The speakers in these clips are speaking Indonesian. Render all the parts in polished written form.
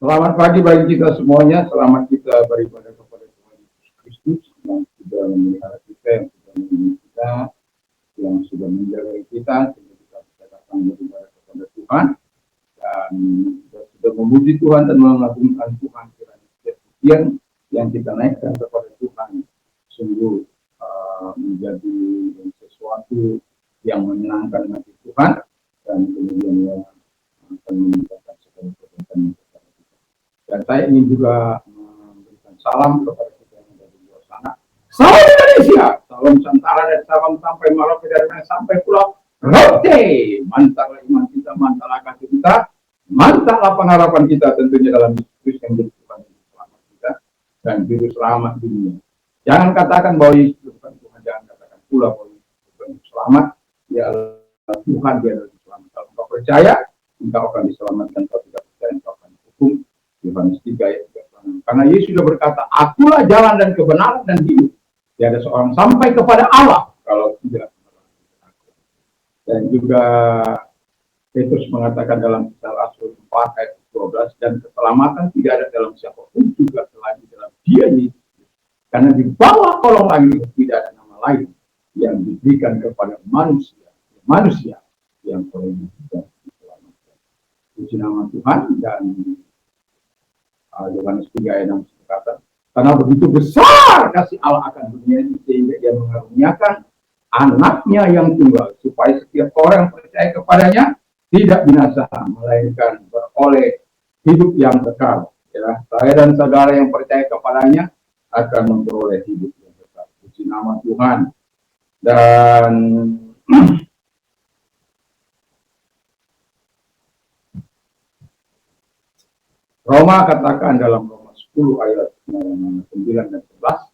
Selamat pagi bagi kita semuanya. Selamat kita beribadah kepada Tuhan Yesus Kristus yang sudah memelihara kita, yang sudah melindungi kita, yang sudah menjaga kita, sehingga kita bisa datang beribadah kepada Tuhan dan kita sudah memuji Tuhan dan mengagungkan Tuhan. Kiranya setiap pujian yang kita naikkan kepada Tuhan sungguh menjadi sesuatu yang menyenangkan hati Tuhan dan kemudian yang akan meningkatkan segala kebaikan. Dan saya ingin juga memberikan salam kepada kita yang ada di luar sana. Salam Indonesia, salam Nusantara dan salam sampai Maroke dari mana sampai Pulau Rote. Mantaplah iman kita, mantaplah kasih kita, mantaplah pengharapan kita tentunya dalam Yesus yang jadi Tuhan dan selamat kita dan juru selamat dunia. Jangan katakan bahwa Yesus bukan Tuhan, jangan katakan pula bahwa Yesus bukan selamat. Dia adalah Tuhan, dia adalah selamat. Kalau engkau percaya, engkau akan diselamatkan. Kalau tidak percaya, engkau akan dihukum. Yohanes 3 ayat 3. Karena Yesus sudah berkata, akulah jalan dan kebenaran dan hidup. Tiada seorang sampai kepada Allah kalau tidak melalui aku. Dan juga Petrus mengatakan dalam Kisah Rasul 4 ayat 12, dan keselamatan tidak ada dalam siapapun juga selain dalam Dia Yesus. Karena di bawah kolong langit tidak ada nama lain yang diberikan kepada manusia yang oleh kita diselamatkan. Puji nama Tuhan. Dan Yohanes 3 ayat 6 berkata, karena begitu besar kasih Allah akan dunia ini sehingga dia mengaruniakan anaknya yang tunggal supaya setiap orang yang percaya kepadanya tidak binasa melainkan beroleh hidup yang kekal. Ya, saya dan saudara yang percaya kepadanya akan memperoleh hidup yang kekal. Puji nama Tuhan. Dan Roma katakan dalam Roma 10 ayat 9 dan 11,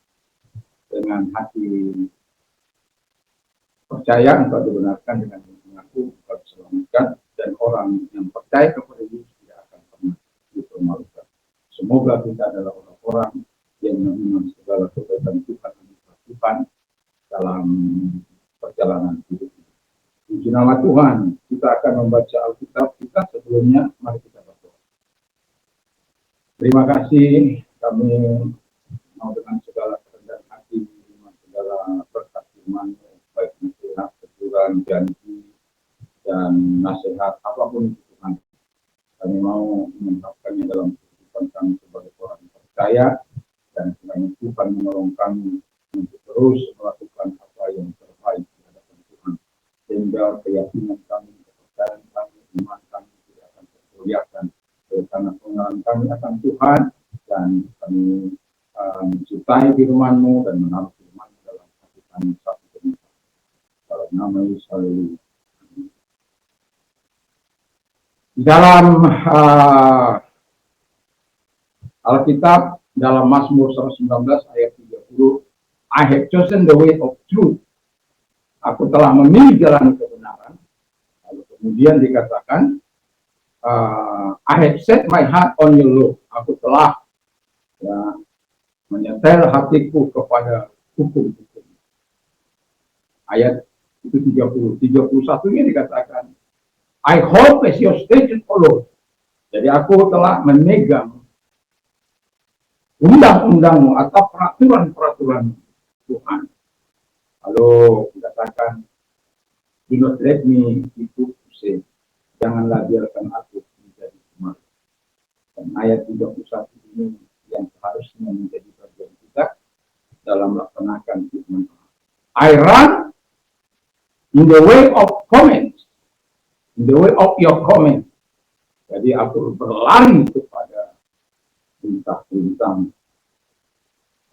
dengan hati percaya engkau dibenarkan, dengan mengaku engkau diselamatkan, dan orang yang percaya kepada Yesus tidak akan pernah dipermalukan. Semoga kita adalah orang-orang yang menerima segala kebaikan Tuhan dalam perjalanan hidup. Puji nama Tuhan. Kita akan membaca Alkitab kita. Sebelumnya mari kita berdoa. Terima kasih, kami mau dengan segala kerendahan hati menerima segala berkat firman, baik nasihat, teguran, janji, dan nasihat apapun itu Tuhan. Kami mau mengungkapkannya dalam kehidupan kami sebagai orang percaya, dan kiranya Tuhan menolong kami untuk terus melakukan apa yang terbaik di hadapan Tuhan, sehingga keyakinan kami, kepercayaan kami, iman kami tidak akan tergoyahkan karena pengenalan kami akan Tuhan, dan kami mencintai firman-Mu dan menaruh firman-Mu dalam hati kami satu demi satu. Dalam nama Yesus, haleluya. Dalam Alkitab, dalam Mazmur 119 ayat 30, I have chosen the way of truth. Aku telah memilih jalan kebenaran. Lalu kemudian dikatakan, I have set my heart on your law. Aku telah menyetel hatiku kepada hukum-hukum. Ayat itu 30. 31-nya dikatakan, I hope as your statute, O Lord. Jadi aku telah memegang undang-undang-Mu atau peraturan-peraturan Tuhan. Lalu dikatakan, do not let me be put to shame. Janganlah biarkan aku menjadi malu. Dan ayat 31 ini yang seharusnya menjadi bagian kita dalam melaksanakan firman. I run in the way of comments, in the way of your comment. Jadi aku berlari kepada perintah-perintah.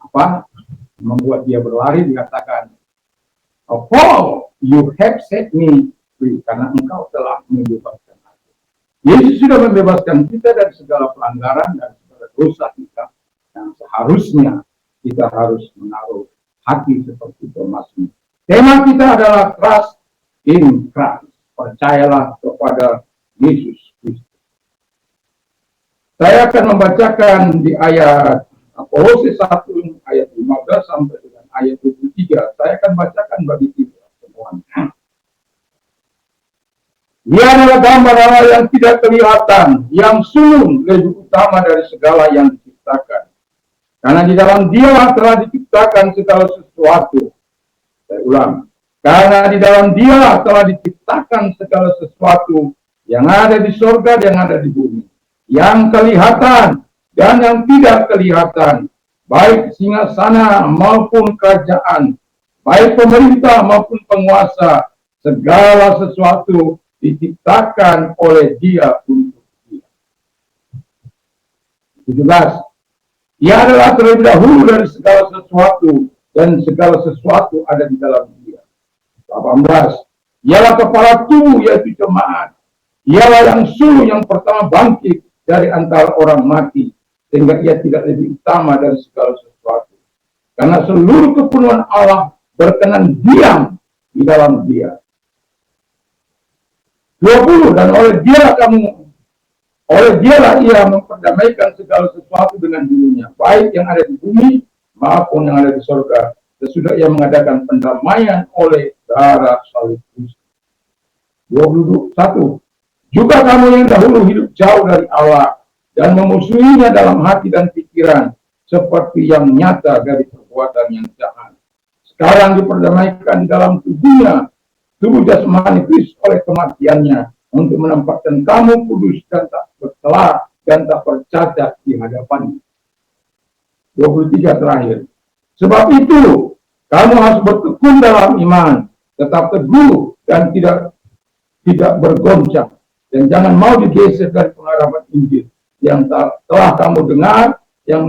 Apa membuat dia berlari? Dikatakan, oh Paul, you have set me free, karena engkau telah membebaskan aku. Yesus sudah membebaskan kita dari segala pelanggaran dan segala dosa kita, yang seharusnya kita harus menaruh hati seperti Thomas. Tema kita adalah trust in Christ. Percayalah kepada Yesus Kristus. Saya akan membacakan di ayat Kolose 1 ayat 15 sampai dengan ayat 23. Saya akan bacakan bagi kita semua. Dia adalah gambar Allah yang tidak kelihatan, yang sulung lebih utama dari segala yang diciptakan. Karena di dalam Dia telah diciptakan segala sesuatu. Saya ulang. Karena di dalam Dia telah diciptakan segala sesuatu yang ada di surga dan yang ada di bumi. Yang kelihatan dan yang tidak kelihatan. Baik singgasana maupun kerajaan. Baik pemerintah maupun penguasa. Segala sesuatu diciptakan oleh Dia untuk Dia. 17. Dia adalah terlebih dahulu dari segala sesuatu, dan segala sesuatu ada di dalam Dia. 18. Ialah kepala tubuh, yaitu jemaat. Ialah yang sulung yang pertama bangkit dari antara orang mati, sehingga Ia tidak lebih utama dari segala sesuatu. Karena seluruh kepenuhan Allah berkenan diam di dalam Dia. 20. Dan oleh Dialah Ia memperdamaikan segala sesuatu dengan dirinya, baik yang ada di bumi maupun yang ada di surga. Sesudah Ia mengadakan pendamaian oleh darah salib Kristus. 21. Juga kamu yang dahulu hidup jauh dari Allah dan memusuhinya dalam hati dan pikiran, seperti yang nyata dari perbuatan yang jahat. Sekarang diperdamaikan di dalam tubuhnya, tubuh jasmani Kristus oleh kematiannya, untuk menempatkan kamu kudus dan tak bercelah dan tak bercacat di hadapannya. 23 terakhir. Sebab itu, kamu harus bertekun dalam iman, tetap teguh dan tidak bergoncang, dan jangan mau digeser dari pengharapan Injil yang telah kamu dengar, yang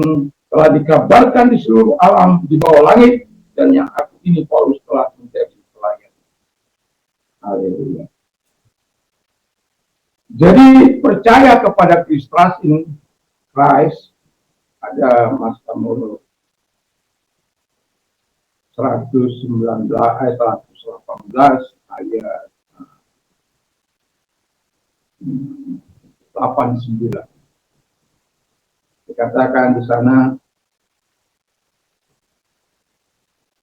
telah dikabarkan di seluruh alam di bawah langit, dan yang aku ini Paulus telah menjadi pelayan. Haleluya. Jadi percaya kepada Kristus ini, Christ, ada Mazmur 118 ayat 89. Dikatakan di sana,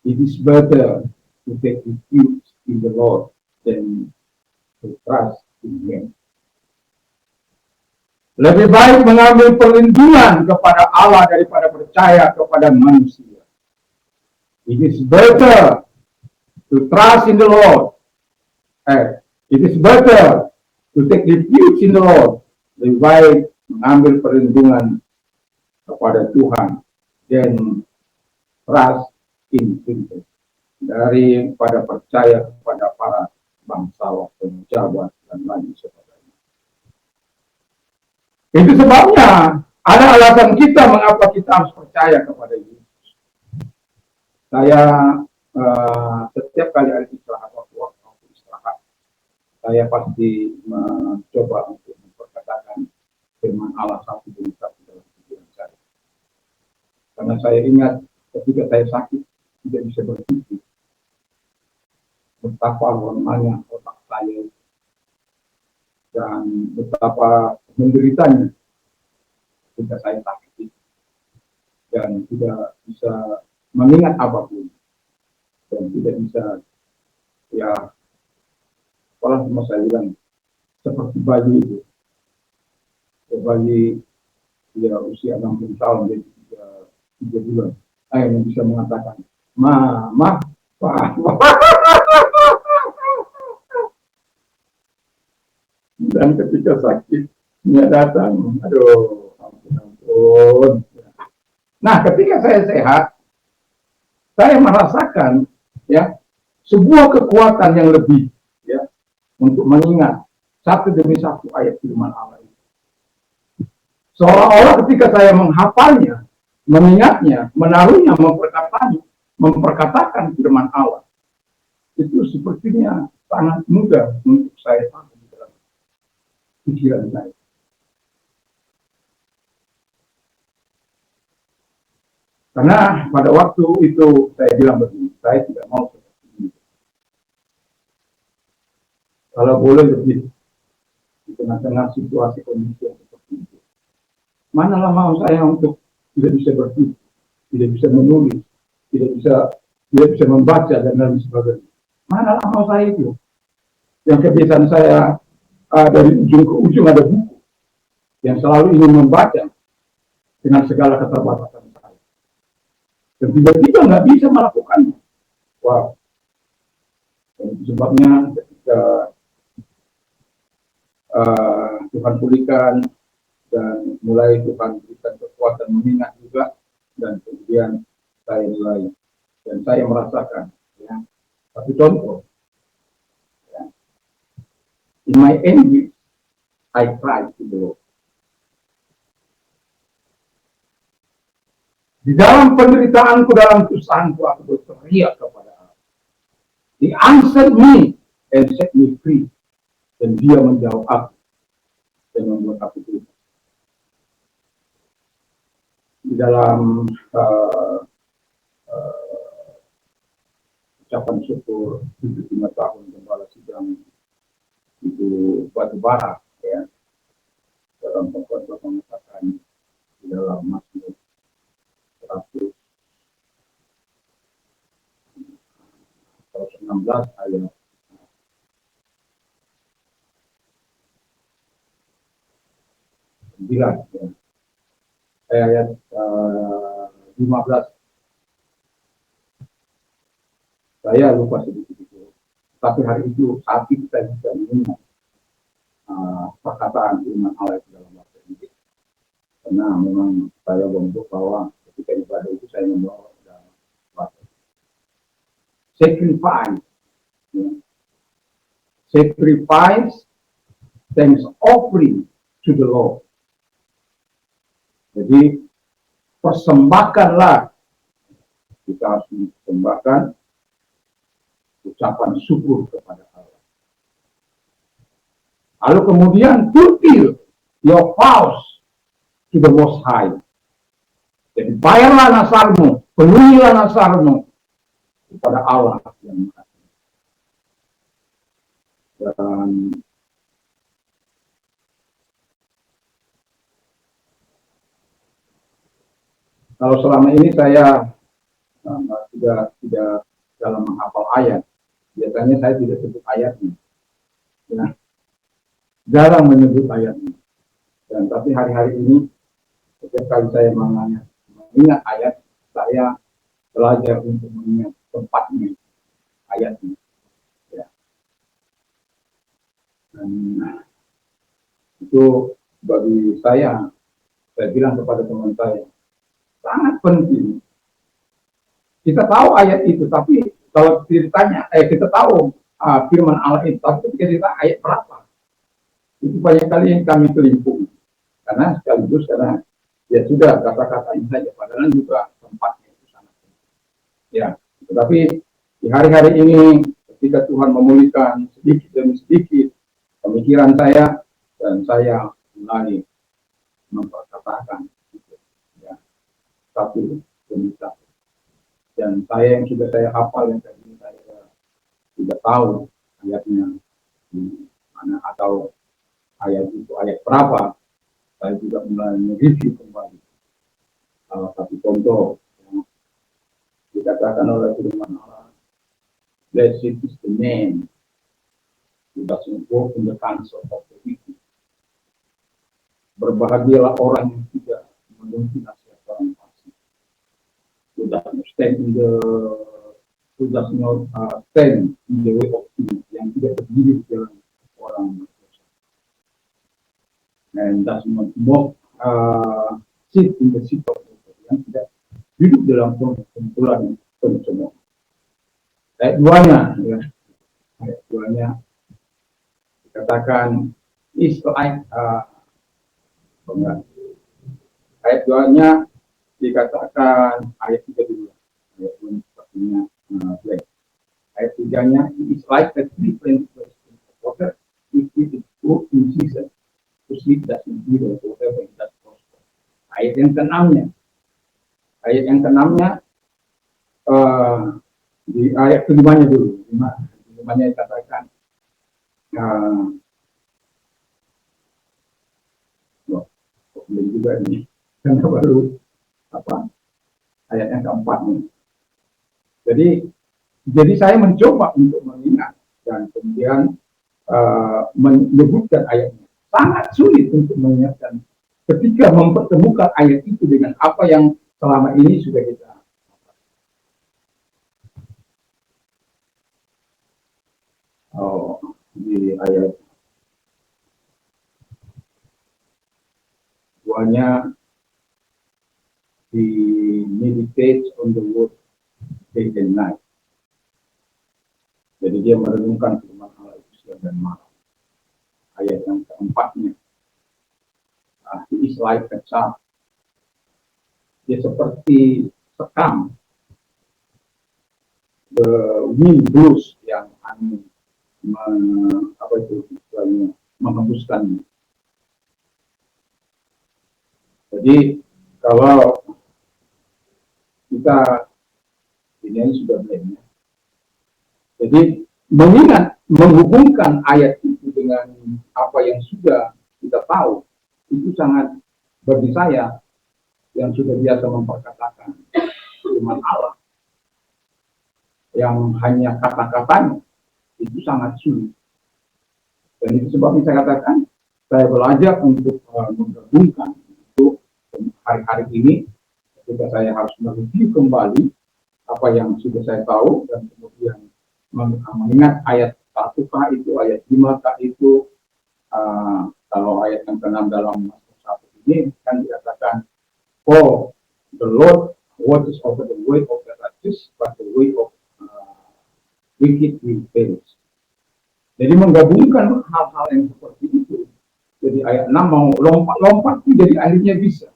it is better to take refuge in the Lord than to trust in Him. Lebih baik mengambil perlindungan kepada Allah daripada percaya kepada manusia. It is better to trust in the Lord. It is better to take refuge in the Lord. Lebih baik mengambil perlindungan kepada Tuhan dan trust in Him, daripada percaya kepada para bangsawan, pejabat, dan lain sebagainya. Itu sebabnya ada alasan kita mengapa kita harus percaya kepada Yesus. Saya setiap kali ada istirahat, waktu istirahat, saya pasti mencoba untuk memperkatakan firman Allah satu demi satu dalam pikiran saya. Karena saya ingat ketika saya sakit, tidak bisa berpikir betapa lemahnya otak saya dan betapa menderitanya ketika saya sakit dan tidak bisa mengingat apapun dan tidak bisa, ya sekolah semua saya bilang seperti bayi itu, bayi ya usia 60 tahun jadi 3 bulan yang bisa mengatakan mama papa. Dan ketika sakitnya datang, aduh, ampun. Nah, ketika saya sehat, saya merasakan ya sebuah kekuatan yang lebih ya untuk mengingat satu demi satu ayat firman Allah itu. Seolah-olah ketika saya menghafalnya, mengingatnya, menaruhnya, memperkatakan firman Allah, itu sepertinya sangat mudah untuk saya paham dalam pikiran saya. Karena pada waktu itu saya bilang begini, saya tidak mau seperti ini. Kalau boleh lebih di tengah-tengah situasi kondisi yang seperti itu. Manalah mau saya untuk tidak bisa berpikir, tidak bisa menulis, tidak bisa membaca dan lain sebagainya. Manalah mau saya itu. Yang kebiasaan saya dari ujung ke ujung ada buku yang selalu ingin membaca dengan segala keterbatasan saya. Dan tiba-tiba nggak bisa melakukannya. Wow. Dan itu sebabnya ketika Tuhan pulihkan dan mulai Tuhan berikan kekuatan mengingat juga, dan kemudian saya mulai dan saya merasakan, ya, satu contoh, ya, in my envy I cried to the Lord. Di dalam penderitaanku, dalam kesusahanku, aku berteriak kepada Allah. He answered me and set me free. Dan dia menjawab aku dan membuat aku bebas. Di dalam ucapan syukur 75 tahun Gembala Sidang itu batu bara, ya, dalam pokok mengatakan di dalam Mazmur 116 ayat 9, ya. Ayat 15. Saya lupa sedikit itu. Tapi hari itu saat kita bisa mendengar perkataan firman Allah dalam bahasa Inggris. Karena memang saya bentuk bahwa ketika ibadah itu saya membawa dalam bahasa sacrifice, ya. Sacrifice, thanks offering to the Lord. Jadi persembahkanlah, kita harus mempersembahkan ucapan syukur kepada Allah. Lalu kemudian fulfill your vows to the Most High. Jadi bayarlah nasarmu, penuhilah nasarmu kepada Allah yang Maha. Dan kalau selama ini saya tidak dalam menghafal ayat, biasanya saya tidak sebut ayatnya, ya, jarang menyebut ayatnya. Dan tapi hari-hari ini setiap kali saya mengingat ayat, saya belajar untuk mengingat tempatnya ayatnya, ya. Dan itu bagi saya bilang kepada teman saya, sangat penting. Kita tahu ayat itu, tapi kalau ditanya, kita tahu firman Allah itu, tapi ketika kita ayat berapa, itu banyak kali yang kami kelimpung. Karena sekaligus karena ya sudah kata-kata ini saja, padahal juga tempatnya itu sangat penting. Ya, tetapi di hari-hari ini ketika Tuhan memulihkan sedikit demi sedikit pemikiran saya, dan saya mulai memperkatakan, ya, satu demi satu. Dan saya yang sudah saya hafal, yang tadi saya tidak tahu ayatnya di mana atau ayat itu ayat berapa, saya juga mulai mereview kembali. Salah satu contoh yang dikatakan oleh firman Allah, blessed is the man who doesn't walk in the counsel of the wicked. Berbahagialah orang yang tidak menuruti nasihat orang fasik. Who does not stand in the way of sin, yang tidak berdiri di jalan orang berdosa. And does not sit in the seat of the wicked, yang tidak duduk dalam kumpulan pencemooh. Ayat 2-nya, ya. Ayat 2-nya dikatakan is like ayat 2-nya dikatakan ayat 3 dulu. Ayat 2 sepertinya blank. Ayat 3-nya is like a different question of water if it is good in season to sleep doesn't either whatever it does prosper. Ayat yang ke-6-nya di ayat ke-5-nya dulu. 5-nya dikatakan belum juga ini karena baru ayat yang ke-4 nih. Jadi saya mencoba untuk mengingat, dan kemudian menyebutkan ayatnya. Sangat sulit untuk mengingatkan ketika mempertemukan ayat itu dengan apa yang selama ini sudah kita. Oh, di ayat duanya di meditate on the word day and night. Jadi dia merenungkan firman Allah itu siang dan malam. Ayat yang keempatnya, he is like a child. Dia seperti sekam, the wind blows yang angin menghembuskannya. Jadi kalau kita ini sudah mulai. Jadi menghubungkan ayat itu dengan apa yang sudah kita tahu itu sangat bagi saya yang sudah biasa memperkatakan firman Allah yang hanya kata-katanya itu sangat sulit. Dan itu sebabnya saya katakan saya belajar untuk menggabungkan untuk hari-hari ini ketika saya harus mereview kembali apa yang sudah saya tahu dan kemudian mengingat ayat 1K itu, ayat 5K itu, kalau ayat yang ke-6 dalam Mazmur 1 ini kan dikatakan, oh, the Lord watches over the way of the righteous, but the way of wicked will perish. Jadi menggabungkan hal-hal yang seperti itu. Jadi ayat 6 mau lompat-lompat pun jadi akhirnya bisa.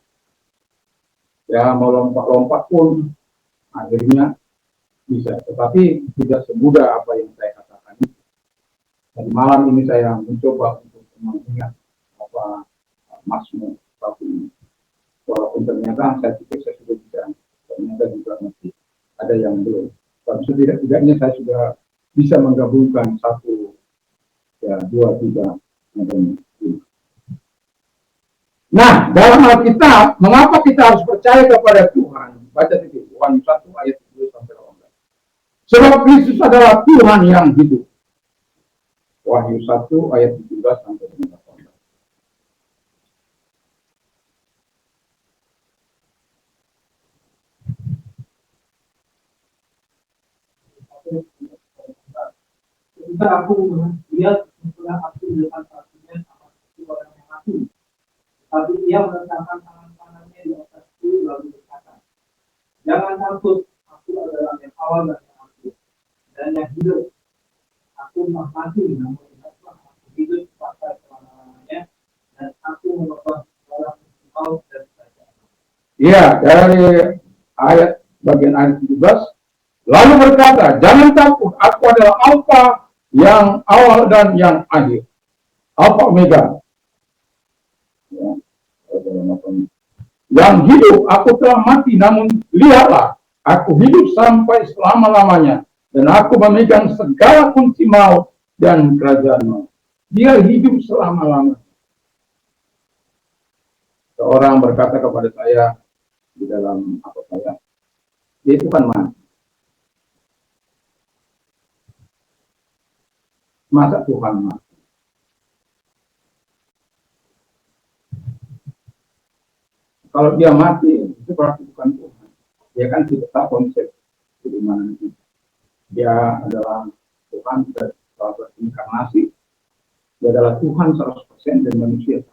Ya, mau lompat-lompat pun akhirnya bisa, tetapi tidak semudah apa yang saya katakan. Dan malam ini saya mencoba untuk mengingat apa Mazmur 1 ini. Walaupun ternyata saya pikir saya sudah bisa, ternyata juga masih ada yang belum. Tapi setidak-tidaknya saya sudah bisa menggabungkan 1, 2, 3, dan 5. Nah, dalam Alkitab, mengapa kita harus percaya kepada Tuhan? Baca di Wahyu 1 ayat 10 sampai 18. Sebab Kristus adalah Tuhan yang hidup. Wahyu 1 ayat 17 sampai 18. Ketika aku melihat sesudah aku melihat satunya sama seperti orang yang mati. Tapi ia meletakkan tangan kanannya di atasku lalu berkata, jangan takut, aku adalah yang awal dan yang akhir dan yang hidup. Aku mati, namun ingatlah aku hidup sampai selama-lamanya dan aku mengubah segala maut dan kerajaan. Iya, dari ayat bagian ayat 17, lalu berkata, jangan takut, aku adalah Alfa yang awal dan yang akhir. Alfa Omega. Ya, yang hidup, aku telah mati, namun lihatlah, aku hidup sampai selama-lamanya. Dan aku memegang segala kunci maut dan kerajaan maut. Dia hidup selama-lamanya. Seorang berkata kepada saya di dalam apa saya, dia itu kan mati. Masa Tuhan mati? Kalau dia mati, itu berarti bukan Tuhan. Dia kan tidak tahu konsep di mana itu. Dia adalah Tuhan dan inkarnasi. Dia adalah Tuhan 100% dan manusia 100%.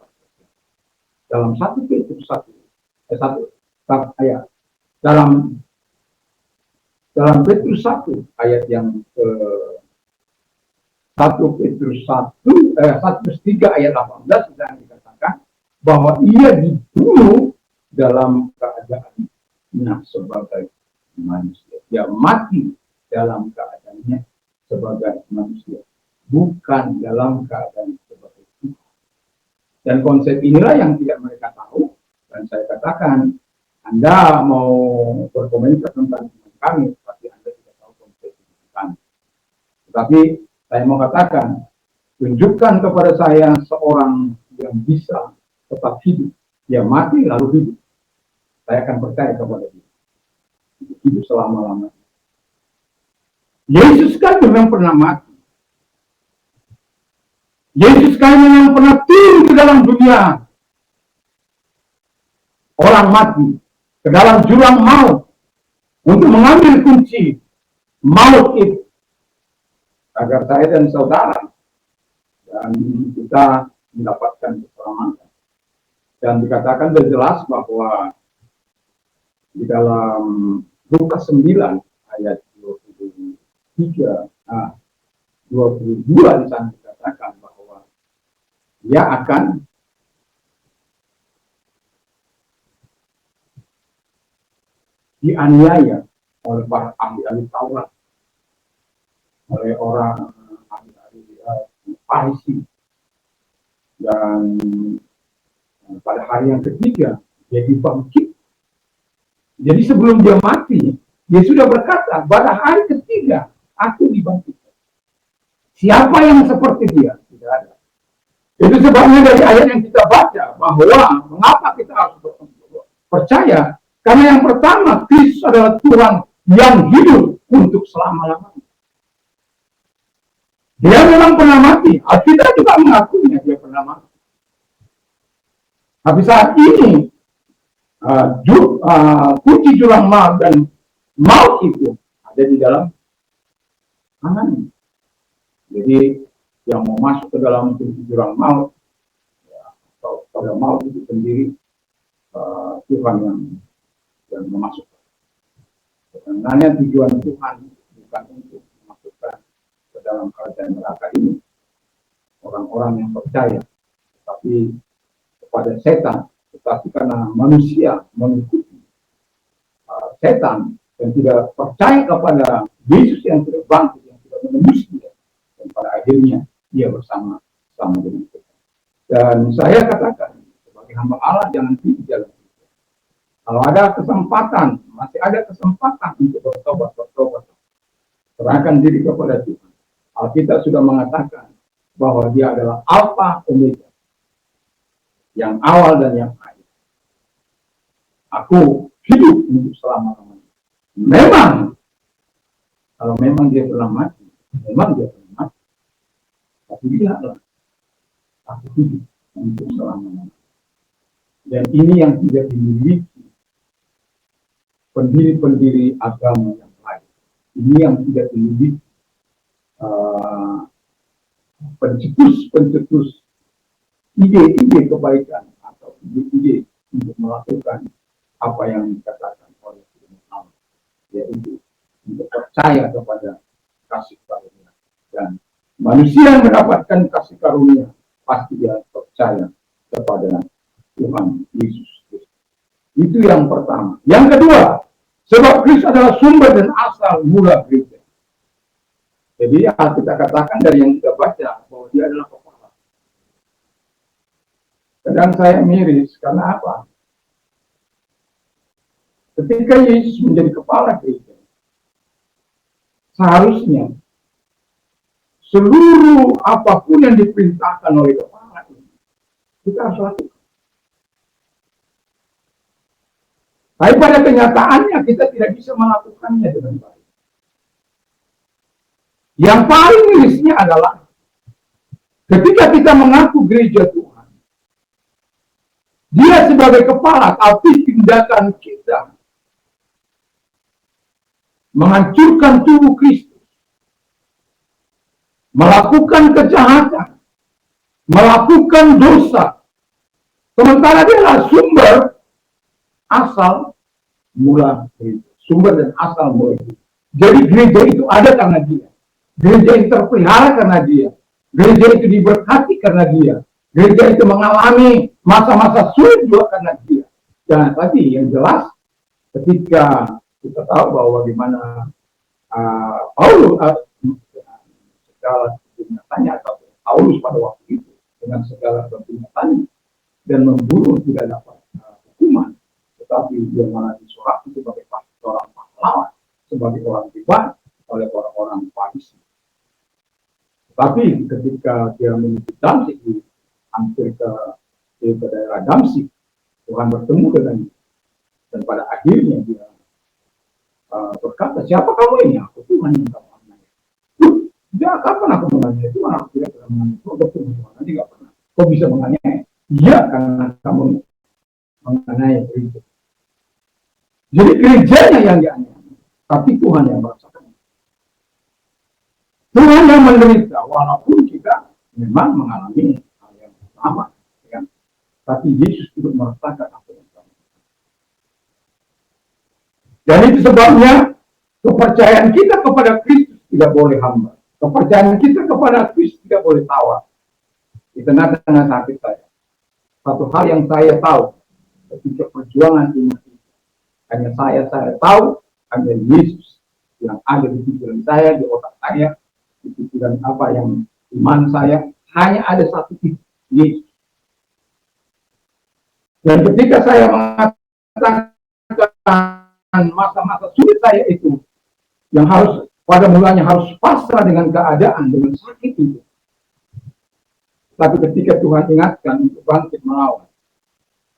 Dalam 1 Petrus 1 ayat. Dalam Petrus 1 ayat yang ke 1 Petrus 3 ayat 18 sedang dikatakan bahwa ia dibunuh dalam keadaannya sebagai manusia. Dia mati dalam keadaannya sebagai manusia, bukan dalam keadaan sebagai Tuhan. Dan konsep inilah yang tidak mereka tahu. Dan saya katakan, Anda mau berkomentar tentang kami, tapi Anda tidak tahu konsep kami. Tetapi saya mau katakan, tunjukkan kepada saya seorang yang bisa tetap hidup. Dia mati lalu hidup. Saya akan percaya kepada dia. Hidup selama-lamanya. Yesus kan memang pernah mati. Yesus kami yang pernah turun ke dalam dunia orang mati, ke dalam jurang maut, untuk mengambil kunci maut itu, agar saya dan saudara dan kita mendapatkan keselamatan. Dan dikatakan jelas bahwa di dalam Lukas 9 ayat 23, 22 di sana dikatakan bahwa dia akan dianiaya oleh para ahli-ahli Taurat, oleh orang ahli-ahli Farisi, dan pada hari yang ketiga dia dibangkit. Jadi sebelum dia mati, dia sudah berkata, pada hari ketiga aku dibangkitkan. Siapa yang seperti dia? Tidak ada. Itu sebabnya dari ayat yang kita baca, bahwa mengapa kita harus percaya? Karena yang pertama, Kristus adalah Tuhan yang hidup untuk selama-lamanya. Dia memang pernah mati. Kita juga mengakuinya dia pernah mati. Tapi saat ini, kunci jurang maut dan maut itu ada di dalam tangannya. Jadi yang mau masuk ke dalam kunci jurang maut, atau pada maut itu sendiri, Tuhan yang memasukkan. Sebenarnya tujuan Tuhan bukan untuk memasukkan ke dalam kerajaan neraka ini orang-orang yang percaya, tapi kepada setan. Tetapi karena manusia mengikuti setan yang tidak percaya kepada Yesus yang sudah bangkit, yang sudah menembus dia, dan pada akhirnya dia bersama dengan kita. Dan saya katakan sebagai hamba Allah, jangan pilih jalan itu. Kalau ada kesempatan, masih ada kesempatan untuk bertobat. Serahkan diri kepada Tuhan. Alkitab sudah mengatakan bahwa dia adalah Alfa Omega, yang awal dan yang akhir. Aku hidup untuk selama-lamanya. Memang, kalau memang dia telah mati, tapi lihatlah, aku hidup untuk selama-lamanya. Dan ini yang tidak dimiliki pendiri-pendiri agama yang lain. Ini yang tidak dimiliki pencetus ide-ide kebaikan atau ide-ide untuk melakukan apa yang dikatakan oleh Tuhan, yaitu untuk percaya kepada kasih karunia. Dan manusia yang mendapatkan kasih karunia pasti dia percaya kepada Tuhan Yesus Kristus. Itu yang pertama. Yang kedua, sebab Kristus adalah sumber dan asal mula gereja. Jadi kita katakan dari yang kita baca bahwa dia adalah kepala. Kadang saya miris karena apa? Ketika Yesus menjadi kepala gereja, seharusnya seluruh apapun yang diperintahkan oleh kepala ini, kita harus lakukan. Tapi pada kenyataannya kita tidak bisa melakukannya dengan baik. Yang paling mirisnya adalah ketika kita mengaku gereja Tuhan, dia sebagai kepala, tapi tindakan kita menghancurkan tubuh Kristus, melakukan kejahatan, melakukan dosa, sementara dia adalah sumber asal mula gereja, sumber dan asal mula gereja. Jadi gereja itu ada karena dia, gereja itu terpelihara karena dia, gereja itu diberkati karena dia, gereja itu mengalami masa-masa sulit juga karena dia. Dan tadi yang jelas ketika kita tahu bahwa bagaimana Paulus segala kenyataannya atau Paulus pada waktu itu dengan segala kenyataannya dan membunuh tidak dapat hukuman, tetapi dia malah disorak sebagai seorang pahlawan, sebagai orang hebat oleh orang-orang Farisi. Tapi ketika dia menuju Damsik, hampir ke daerah Damsik, Tuhan bertemu dengannya, dan pada akhirnya dia berkata, siapa kamu ini? Aku Tuhan yang kamu anai. Ya, kapan aku menganiaya Tuhan? Aku tidak pernah menganiaya Tuhan. Betul, nanti nggak pernah. Kok bisa menganiaya? Iya, karena kamu menganiaya gereja. Jadi gerejanya yang dianiaya, tapi Tuhan yang merasakan. Tuhan yang menderita, walaupun kita memang mengalami hal yang sama, ya. Tapi Yesus tidak merasakan apa yang sama. Dan itu sebabnya kepercayaan kita kepada Kristus tidak boleh hambar. Kepercayaan kita kepada Kristus tidak boleh tawar. Di tengah-tengah sakit saya, satu hal yang saya tahu ketika perjuangan iman itu, hanya saya tahu, hanya Yesus yang ada di pikiran saya, di otak saya, di pikiran apa yang iman saya, hanya ada satu itu, Yesus. Dan ketika saya mengatakan masa-masa sulit saya itu, yang harus pada mulanya harus pasrah dengan keadaan, dengan sakit itu. Tapi ketika Tuhan ingatkan untuk bangkit melawan,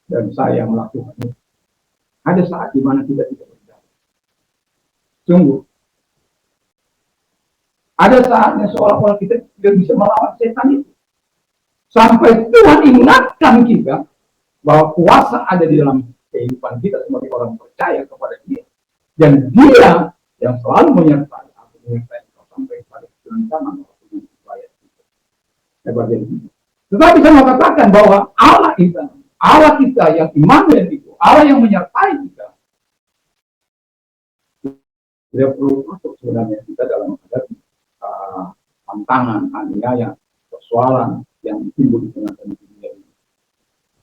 dan saya melakukan itu, ada saat di mana kita tidak berdaya. Sungguh, ada saatnya seolah-olah kita tidak bisa melawan setan itu. Sampai Tuhan ingatkan kita bahwa kuasa ada di dalam kehidupan kita sebagai orang percaya kepada Dia. Dan Dia yang selalu menyertai aku, menyertai kau sampai pada kelancaran waktu bayar kita. Tetapi saya mau katakan bahwa Allah kita yang Immanuel itu, Allah yang menyertai kita, dia perlu masuk sebenarnya kita dalam menghadapi tantangan, aniaya, persoalan yang timbul di tengah-tengah dunia ini.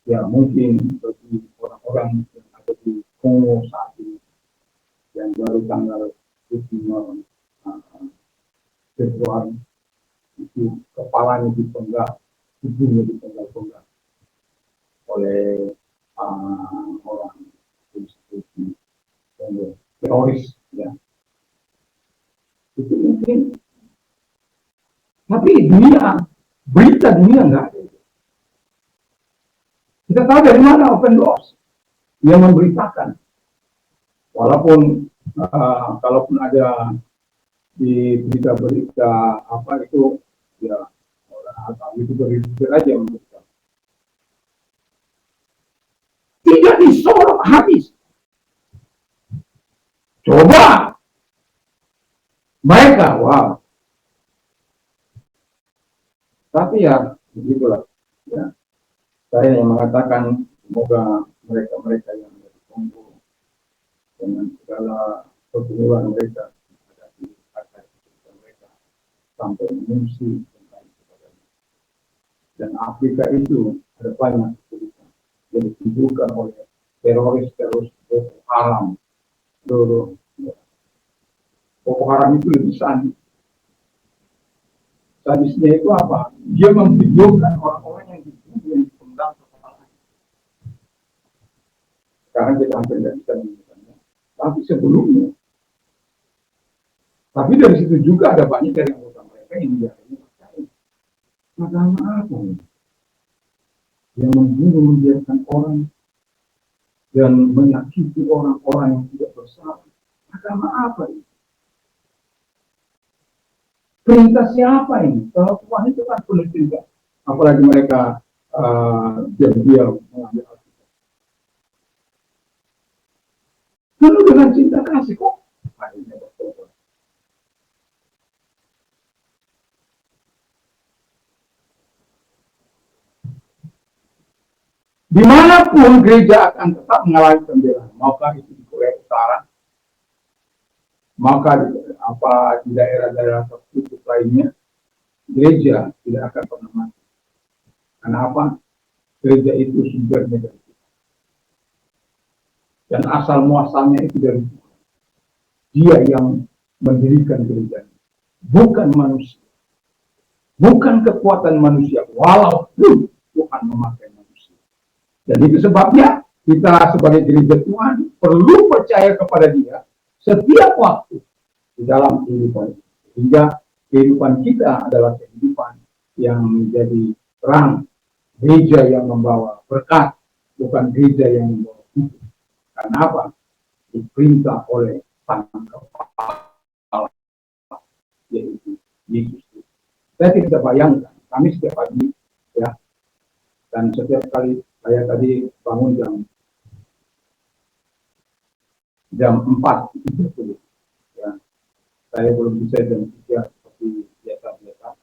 Ya mungkin bagi orang-orang yang ada di Kongo saat ini, yang baru tanggal 25 Februari itu kepalanya dipenggal, tubuhnya dipenggal-penggal oleh orang institusi teroris, ya. Itu mungkin, tapi berita dunia nggak ada. Kita tahu dari mana Open Doors yang memberitakan, walaupun kalaupun ada di berita-berita apa itu, ya orang atau itu berita aja yang memberitakan. Tidak disorot habis. Coba mereka, wow. Tapi ya begitulah. Ya. Saya yang mengatakan semoga mereka yang ada di Kongo dengan segala pergumulan mereka menghadapi mereka sampai mengungsi dan Afrika itu ada banyak kesulitan yang ditimbulkan oleh teroris Boko Haram. Boko Haram itu lebih sadis. Sadisnya itu apa? Dia memvideokan orang-orang yang dibunuh, yang dipenggal kepalanya. Sekarang kita hampir tidak bisa menemukannya. Tapi sebelumnya, tapi dari situ juga ada banyak dari anggota mereka yang diakhirnya percaya. Agama apa ini? Yang membunuh, membiarkan orang dan menyakiti orang-orang yang tidak bersalah. Agama apa ini? Perintah siapa ini? Kalau Tuhan itu kan penuh perintah. Apalagi mereka diam-diam mengambil Alkitab. Penuh dengan cinta kasih kok. Akhirnya bertobat. Dimanapun gereja akan tetap mengalami pembelaan, maukah itu di Korea Utara, maka di daerah-daerah tertutup lainnya, gereja tidak akan pernah mati. Kenapa? Gereja itu sumbernya dari Tuhan. Dan asal muasalnya itu dari Tuhan. Dia yang mendirikan gereja, bukan manusia. Bukan kekuatan manusia, walaupun Tuhan memakai manusia. Dan itu sebabnya kita sebagai gereja Tuhan perlu percaya kepada Dia setiap waktu di dalam kehidupan. Sehingga kehidupan kita adalah kehidupan yang menjadi terang, gereja yang membawa berkat, bukan gereja yang membawa hukum. Karena apa? Diperintah oleh Sang Kepala, yaitu Yesus. Saya tidak bisa bayangkan, kami setiap pagi, ya, dan setiap kali saya tadi bangun jam 4:30, ya, saya belum bisa jam 3 seperti biasa-biasa,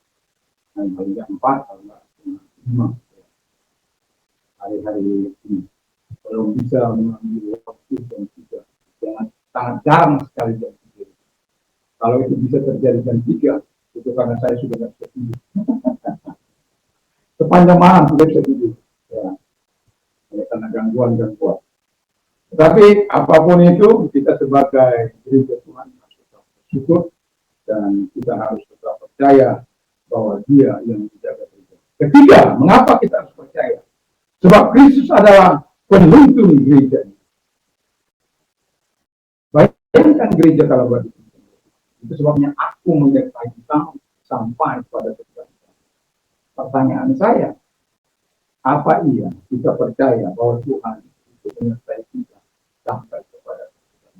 dan paling jam 4 kalau nggak jam 5, ya. Hari-hari ini belum bisa mengambil waktu jam 3, jangan, sangat jarang sekali jam 3. Kalau itu bisa terjadi jam 3, itu karena saya sudah tidak bisa tidur. Sepanjang malam sudah bisa tidur, ya, karena gangguan-gangguan. Tetapi apapun itu, kita sebagai gereja Tuhan harus tetap bersyukur dan kita harus tetap percaya bahwa Dia yang menjaga gereja. Ketiga, mengapa kita harus percaya? Sebab Kristus adalah penuntun gereja. Bayangkan gereja kalau begitu. Itu sebabnya aku menyertai kamu sampai pada ketika. Pertanyaan saya, apa iya kita percaya bahwa Tuhan itu menyertai kita sampai kepada kita?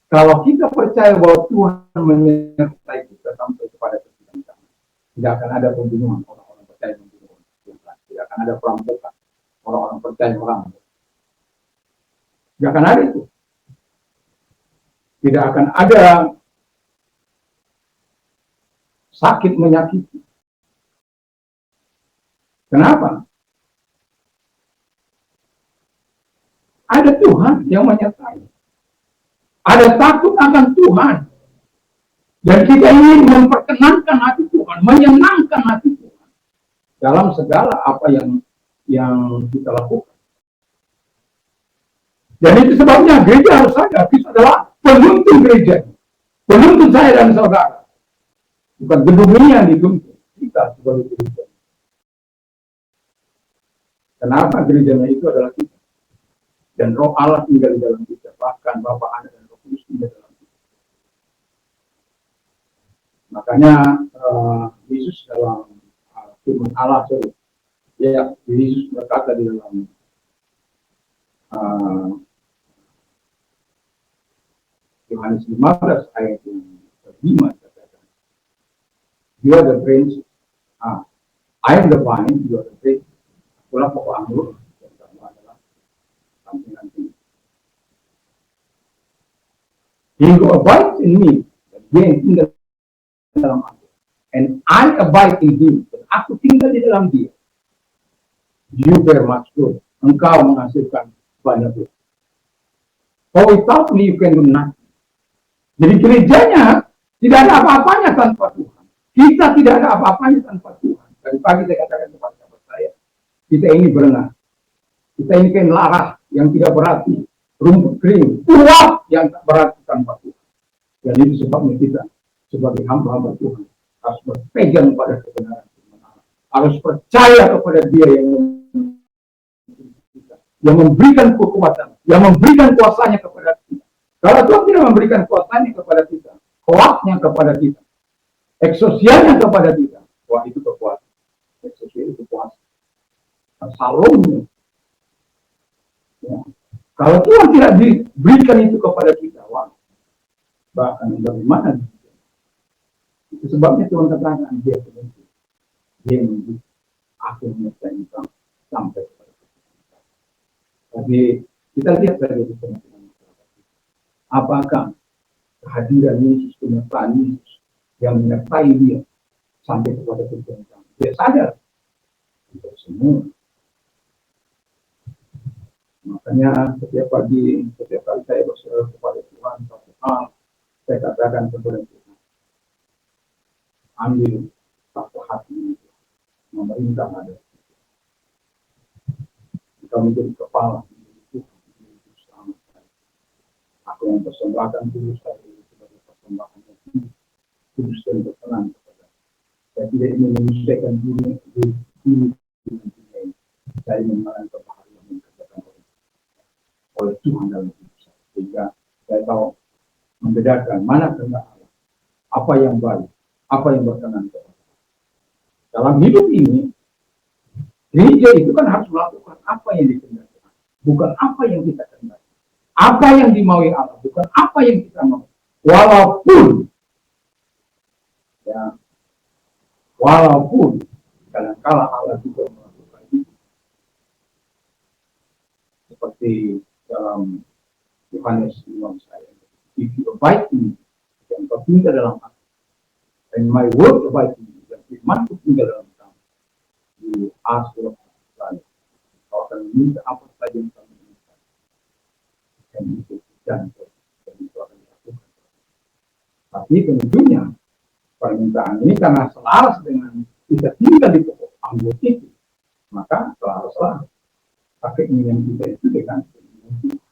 Kalau kita percaya bahwa Tuhan menyertai kita sampai kepada kita, tidak akan ada pembunuhan orang-orang percaya membunuh. Tidak akan ada perampokan orang-orang percaya merampok. Tidak akan ada itu. Tidak akan ada sakit menyakiti. Kenapa? Ada Tuhan yang menyertai. Ada takut akan Tuhan. Dan kita ingin memperkenankan hati Tuhan, menyenangkan hati Tuhan dalam segala apa yang kita lakukan. Dan itu sebabnya gereja harus sadar, Kristus adalah penuntun gereja. Penuntun saya dan saudara. Bukan gedung ini yang dituntun. Kita sebagai gereja. Kenapa gerejanya itu adalah kita? Dan Roh Allah tinggal di dalam kita. Bahkan Bapa, Anak, dan Roh Kudus tinggal dalam kita. Makanya Yesus dalam firman Allah, Yesus berkata di dalam Yohanes 15 ayat 5, katakan, You are the branch, I am the vine, you are the branch. Akulah pokok anggur, dan kamu adalah sampingan. He who abides in me, dan dia yang tinggal dalam aku, and I abide in him, dan aku tinggal di dalam dia. You bear much fruit. Engkau menghasilkan banyak fruit. For without me you can do nothing. Jadi gerejanya tidak ada apa-apanya tanpa Tuhan. Kita tidak ada apa-apanya tanpa Tuhan. Dari pagi saya katakan kepada sahabat saya, kita ini berenang. Kita ini kain larah yang tidak berarti, rumput kering, uap yang tak berarti tanpa Tuhan. Dan itu sebabnya kita sebagai hamba-hamba Tuhan harus berpegang pada kebenaran Tuhan. Harus percaya kepada Dia yang memberikan kekuatan, yang memberikan kuasanya kepada kita. Kalau Tuhan tidak memberikan kuasanya kepada kita, kuatnya kepada kita, eksosialnya kepada kita, wah itu kekuatan. Eksosial itu kuasa. Salomnya. Ya. Kalau Tuhan tidak diberikan itu kepada kita, wah, bahkan bagaimana? Itu sebabnya Tuhan katakan Dia pemimpin. Dia memberi aku menyertai kamu sampai kepada kita. Tapi kita lihat saja di tengah-tengah masyarakat. Apakah kehadiran Yesus, penyertaan Yesus yang menyertai dia sampai kepada tujuan kami? Dia sadar kita semua. Makanya setiap pagi, setiap kali saya berserah kepada Tuhan satu hal, saya katakan kepada Tuhan, ambil satu hati ini, memerintah ada. Jika menjadi kepala, aku yang persembahkan diri saya sebagai persembahan yang kudus dan berkenan kepada. Saya tidak ingin menyusahkan diri saya ingin melakukan kebahagiaan yang dikerjakan oleh Tuhan dalam hidup saya. Sehingga saya tahu membedakan mana kehendak Allah, apa yang baik, apa yang berkenan kepada Allah. Dalam hidup ini, gereja itu kan harus melakukan apa yang dikehendaki, bukan apa yang kita kehendaki. Apa yang dimaui Allah, bukan apa yang kita mau. Walaupun ya, Walaupun kadang-kala Allah juga melakukan itu. Seperti dalam Yohanes 5 saya. If you abide in me, dan kau tinggal dalam aku, and my word abide in you, dan firmanku tinggal dalam kamu, you ask what you kau akan meminta apa saja yang kamu inginkan, dan itu dan itu akan dilakukan. Tapi tentunya permintaan ini karena selaras dengan kita tinggal di pokok anggur itu, maka selaras keinginan kita itu dengan keinginan.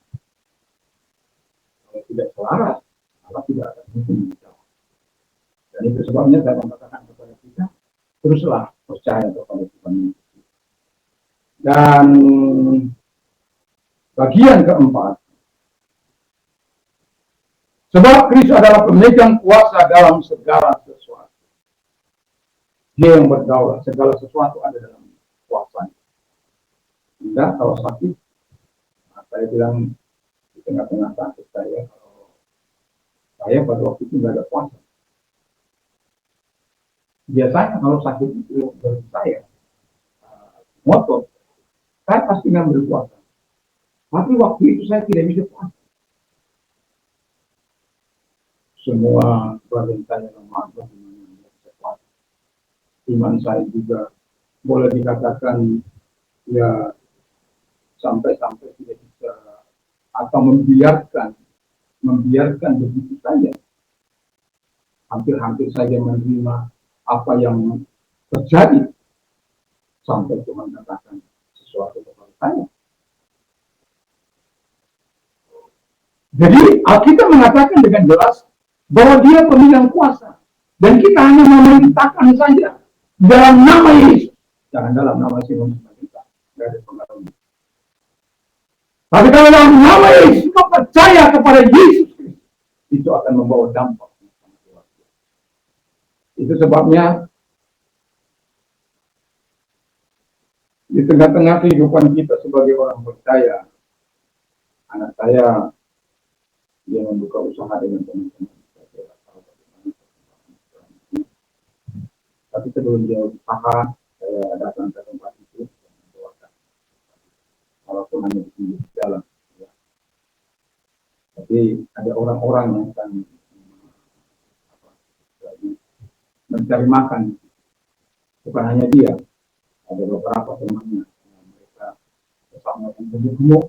Kalau tidak selaras, Allah tidak akan mungkin menjawab. Dan itu sebabnya saya mengatakan kepada kita, teruslah percaya kepada Tuhan. Dan bagian keempat, sebab Kristus adalah pemegang kuasa dalam segala sesuatu. Dia yang berdaulat, segala sesuatu ada dalam kuasanya. Tidak, kalau sakit, saya bilang di tengah-tengah sakit saya, kalau saya pada waktu itu nggak ada kuasa. Biasanya kalau sakit itu dari saya, motor, saya pasti ngambil kuasa. Tapi waktu itu saya tidak bisa kuasa. Semua badan saya lemah, bagaimana bisa kuasa. Iman saya juga boleh dikatakan ya sampai-sampai tidak bisa atau membiarkan begitu saja. Hampir-hampir saja menerima apa yang terjadi sampai cuma mengatakan sesuatu kepada saya. Jadi Alkitab mengatakan dengan jelas bahwa dia pemegang kuasa dan kita hanya memerintahkan saja dalam nama Yesus, jangan dalam nama Simon kita, tidak ada pengaruhnya. Tapi kalau dalam nama Yesus kita percaya kepada Yesus, itu akan membawa dampak. Itu sebabnya di tengah-tengah kehidupan kita sebagai orang percaya, anak saya dia membuka usaha dengan teman-teman. Tapi sebelum dia usaha, saya datang ke tempat itu dan mendoakan. Walaupun hanya di pinggir jalan. Ya. Tapi ada orang-orang yang akan mencari makan. Bukan hanya dia, ada beberapa temannya yang mereka bersama yang gemuk-gemuk,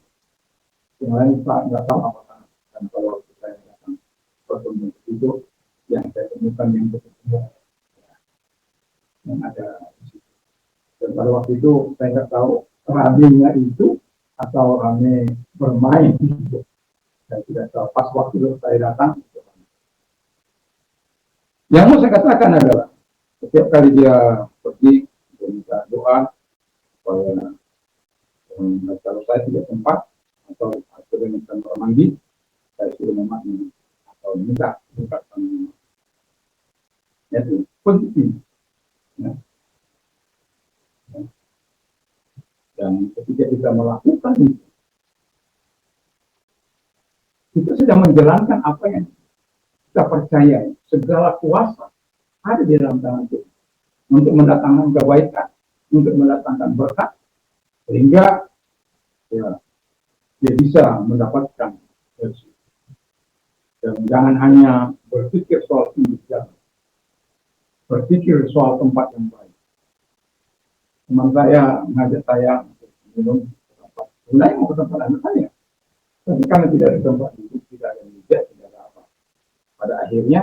yang lain nggak tahu apakah. Dan kalau saya datang bertemu itu, yang saya temukan yang gemuk yang ada di situ. Dan pada waktu itu saya nggak tahu ramenya itu atau rame bermain gitu. Saya tidak tahu. Pas waktu itu saya datang, yang mau saya katakan adalah setiap kali dia pergi minta doa supaya kalau saya tidak sempat atau dengan kamar mandi, saya suruh memaknya atau minta sama itu penting. Ya. Dan ketika kita melakukan itu, kita sedang menjalankan apa yang kita percaya. Segala kuasa ada di dalam tangan Tuhan untuk mendatangkan kebaikan, untuk mendatangkan berkat, sehingga ya, dia bisa mendapatkan rezeki. Dan jangan hanya berpikir soal hidup, berpikir soal tempat yang baik. Teman saya mengajak saya untuk minum ke tempat. Sebenarnya mau ke tempat anak saya. Tapi karena tidak ada tempat duduk, tidak ada meja, tidak ada apa. Pada akhirnya,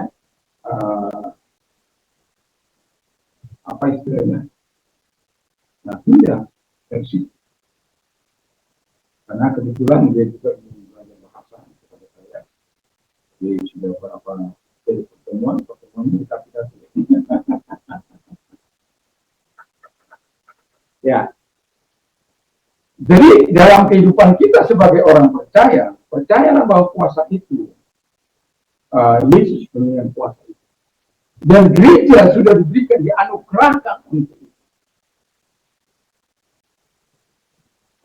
apa istilahnya? Nah, tidak versi. Karena kebetulan dia juga belajar bahasa kepada saya. Jadi sudah beberapa pertemuan kita tidak. Ya. Jadi dalam kehidupan kita sebagai orang percaya, percayalah bahwa kuasa itu Yesus punya kuasa itu. Dan gereja sudah diberikan, dianugerahkan untuk itu.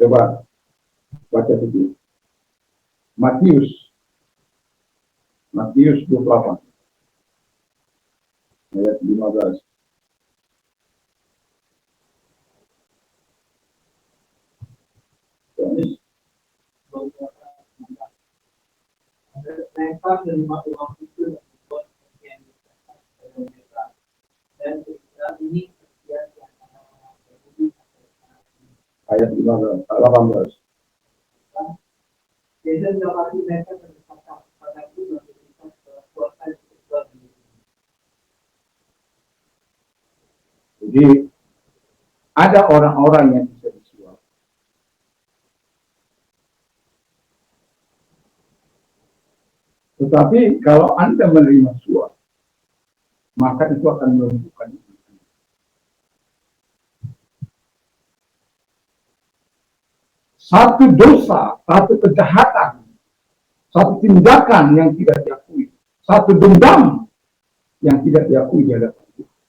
Coba baca dulu. Matius 28 ayat 15. mereka menerima uang itu dan membuat sekian mereka dan ketika ini sekian yang terjadi Ayat 18. jadi lokasi mereka terdekatkan pada itu dan memberikan kuasa spiritual di Jadi ada orang-orang yang bisa disuap. Tetapi kalau Anda menerima suap, maka itu akan melumpuhkan iman. Satu dosa, satu kejahatan, satu tindakan yang tidak diakui, satu dendam yang tidak diakui di hadapan Tuhan,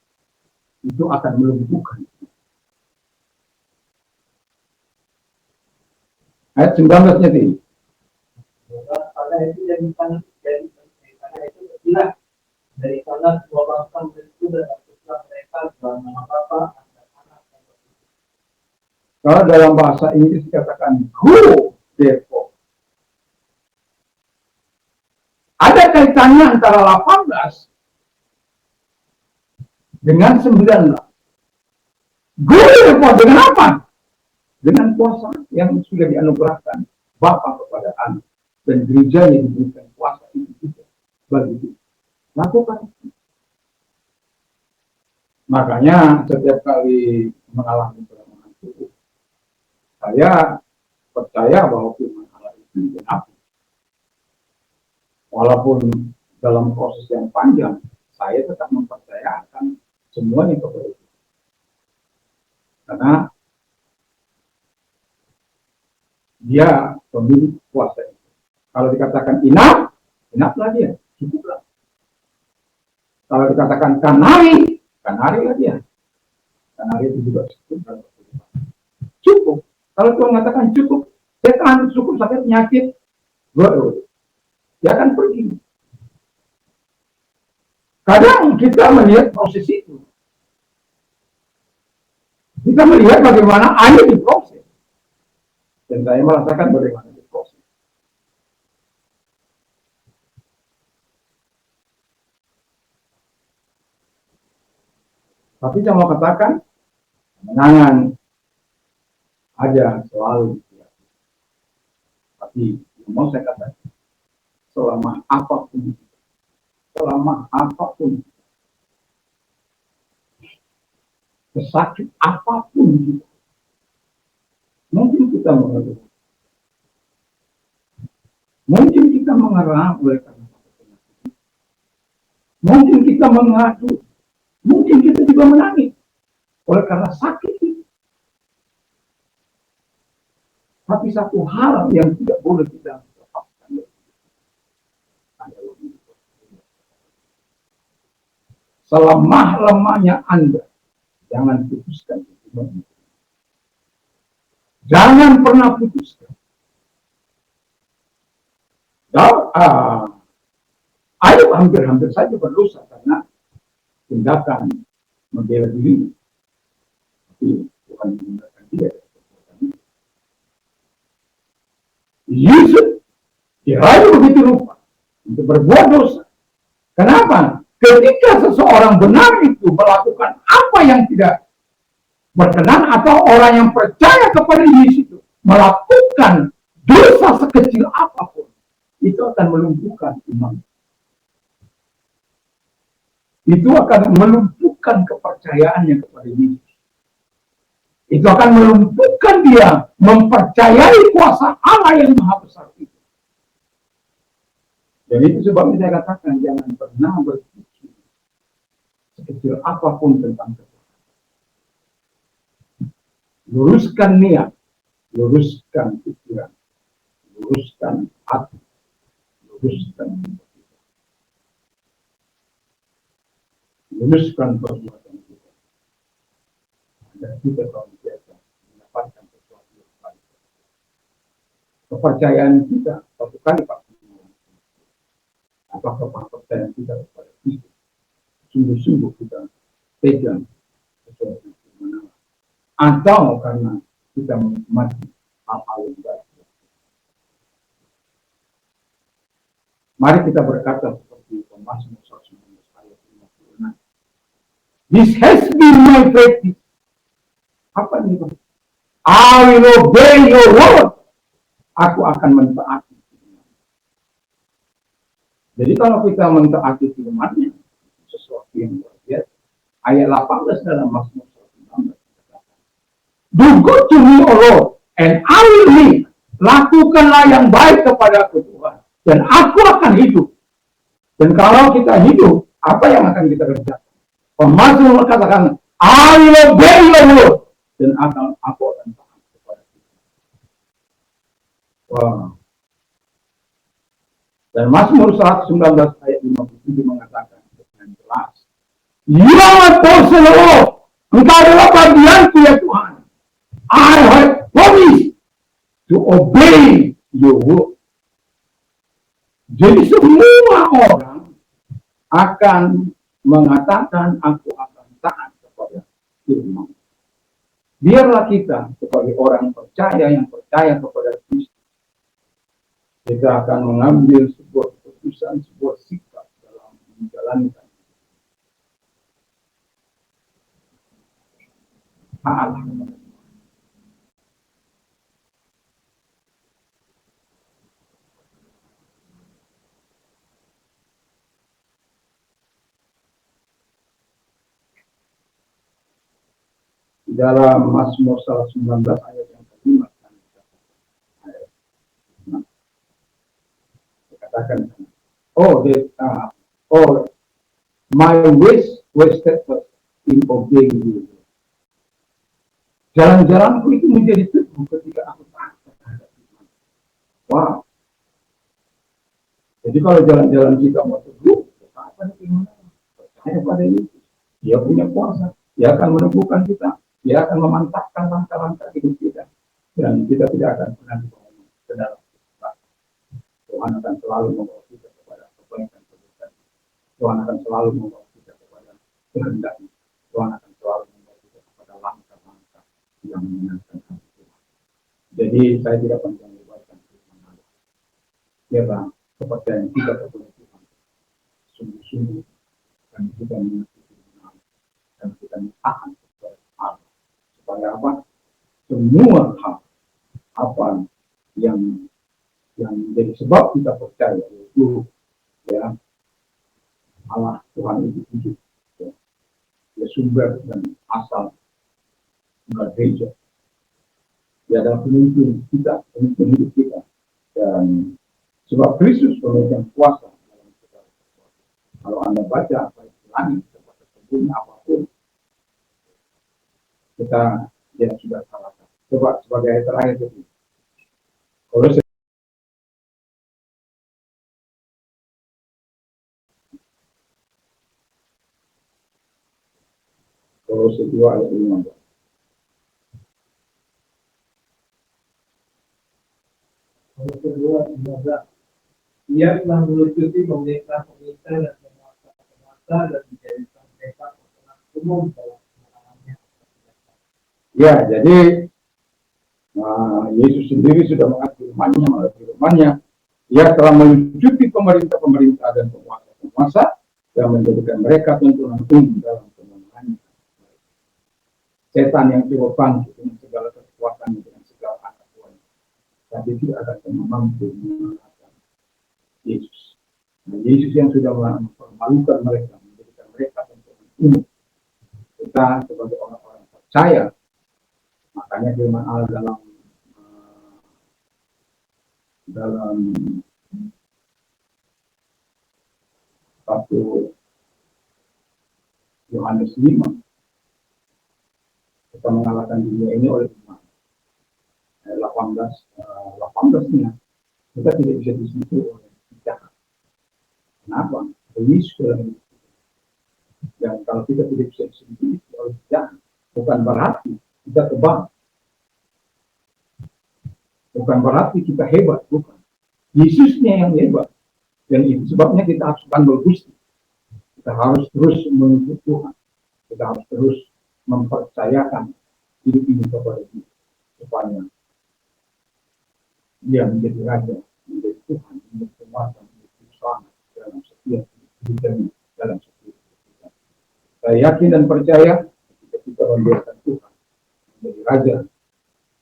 itu akan melumpuhkan. Ayat 19-nya ini. pada itu jadi karena itu terpilah dari sana semua bangsa itu dan setelah mereka dalam nama Bapa dan Anak dan Roh Kudus. Kalau dalam bahasa Inggris dikatakan go therefore. Ada kaitannya antara 18 dengan 19. Go therefore dengan apa? Dengan kuasa yang sudah dianugerahkan Bapa kepada Anak dan gereja yang diberikan kuasa itu juga bagi kita. Lakukan. Makanya setiap kali mengalami kelemahan tubuh, saya percaya bahwa firman Allah itu benar. Walaupun dalam proses yang panjang, saya tetap mempercayakan semuanya kepada Tuhan. Karena dia pemilik kuasa itu. Kalau dikatakan inaplah dia, cukuplah. Kalau dikatakan kanarilah dia. Kanari itu juga cukup. Cukup. Kalau Tuhan mengatakan cukup, setan cukup sampai penyakit, dia akan pergi. Kadang kita melihat proses itu. Kita melihat bagaimana air diproses. Dan saya merasakan bagaimana diproses. Tapi saya mau katakan, kemenangan ada selalu. Tapi mau saya katakan, selama apapun, sesakit apapun, mungkin kita mengeluh, mungkin kita mengerang oleh karena penyakit, mungkin kita mengadu, mungkin kita juga menangis oleh karena sakit itu. Tapi satu hal yang tidak boleh kita lepaskan adalah selemah-lemahnya Anda, jangan putuskan iman. Jangan pernah putuskan. Ayub hampir-hampir saja berdosa karena tindakan membela diri. Tapi Tuhan menggunakan dia. Yusuf dirayu begitu rupa untuk berbuat dosa. Kenapa? Ketika seseorang benar itu melakukan apa yang tidak berkenan atau orang yang percaya kepada Yesus itu melakukan dosa sekecil apapun, itu akan melumpuhkan iman. Itu akan melumpuhkan kepercayaannya kepada Yesus. Itu akan melumpuhkan dia mempercayai kuasa Allah yang maha besar itu. Jadi itu sebabnya saya katakan jangan pernah berpikir sekecil apapun tentang Tuhan. Luruskan niat, luruskan pikiran, luruskan hati, luruskan luruskan perbuatan kita. Dan kita kalau biasa mendapatkan sesuatu yang baik. Kepercayaan kita satu kali pasti. Apakah kepercayaan kita kepada Kristus sungguh-sungguh kita pegang sesuatu yang mana? Atau karena kita menikmati hal-hal yang baik. Mari kita berkata seperti Mazmur 119 ayat 56. This has been my practice. Apa ini? I will obey your word. Aku akan mentaati. Jadi kalau kita mentaati firman-Nya, sesuatu yang luar biasa. Ayat 18 dalam Mazmur 119. Do good to me, O Lord, and I will live. Lakukanlah yang baik kepada aku, Tuhan, dan aku akan hidup. Dan kalau kita hidup, apa yang akan kita kerjakan? Pemazmur mengatakan, I will obey your word, dan aku akan taat kepada kita. Wow. Dan Mazmur 119 ayat 57 mengatakan dengan jelas, You are my portion, Lord. Engkau adalah bagianku, ya Tuhan. I have promised to obey your word. Jadi semua orang akan mengatakan aku akan taat kepada firman. Biarlah kita sebagai orang percaya yang percaya kepada Kristus, kita akan mengambil sebuah keputusan, sebuah sikap dalam menjalankan hak Allah. Dalam Mazmur 119 ayat yang kelima, dikatakan, oh my ways were steadfast in obeying you. Jalan-jalanku itu menjadi teguh ketika aku taat terhadap Tuhan. Wow. Jadi kalau jalan-jalan kita mau teguh, apa nih? Percaya pada Yesus. Dia punya kuasa. Dia akan meneguhkan kita. Dia akan memantapkan langkah-langkah hidup kita. Dan kita tidak akan pernah dibawa ke dalam kesesatan. Tuhan akan selalu membawa kita kepada kebaikan-kebaikan. Tuhan akan selalu membawa kita kepada kehendaknya. Tuhan akan selalu membawa kita kepada langkah-langkah yang menyenangkan hati Tuhan. Jadi saya tidak panjang lebarkan firman Allah. Biarlah kepercayaan kita kepada Tuhan sungguh-sungguh dan kita mengerti firman Allah dan kita taat kepada Allah. Supaya apa? Semua hal apa yang menjadi sebab kita percaya yaitu ya Allah Tuhan itu hidup, ya. Dia sumber dan asal gereja. Dia adalah pemimpin kita, pemimpin hidup kita, dan sebab Kristus pemegang kuasa dalam segala sesuatu. Kalau Anda baca apa yang langit kepada sebelumnya apapun, kita dia sudah salahkan. Coba sebagai ayat terakhir itu. Kolose 2 ayat 15. Kolose 2:15. Ia telah melucuti pemerintah-pemerintah dan penguasa-penguasa dan menjadikan mereka pemenang umum dalam kemenangannya. Ya, jadi Yesus sendiri sudah mengatakan melalui firman-Nya, Ia telah melucuti pemerintah-pemerintah dan penguasa-penguasa dan menjadikan mereka tuntunan umum dalam kemenangannya. Setan yang coba bangkit dengan segala kekuatan dengan segala anak buahnya, tapi tidak akan mampu mengalahkan Yesus. Nah, Yesus yang sudah mempermalukan mereka, menjadikan mereka tuntunan umum. Kita sebagai orang-orang percaya, makanya firman Allah dalam 1 Yohanes 5, kita mengalahkan dunia ini oleh iman. 18-nya kita tidak bisa disentuh oleh jahat. Kenapa? Yesus dalam hidup kita. Dan kalau kita tidak bisa disentuh oleh jahat, bukan berarti kita tebal. Bukan berarti kita hebat, bukan. Yesusnya yang hebat. Dan itu sebabnya kita harus bandel Gusti. Kita harus terus menuntut Tuhan. Kita harus terus mempercayakan hidup ini kepada Dia. Supaya Dia menjadi Raja, menjadi Tuhan, menjadi penguasa, menjadi usaha yang dijamin dalam satu. Saya yakin dan percaya jika kita membiarkan Tuhan menjadi Raja,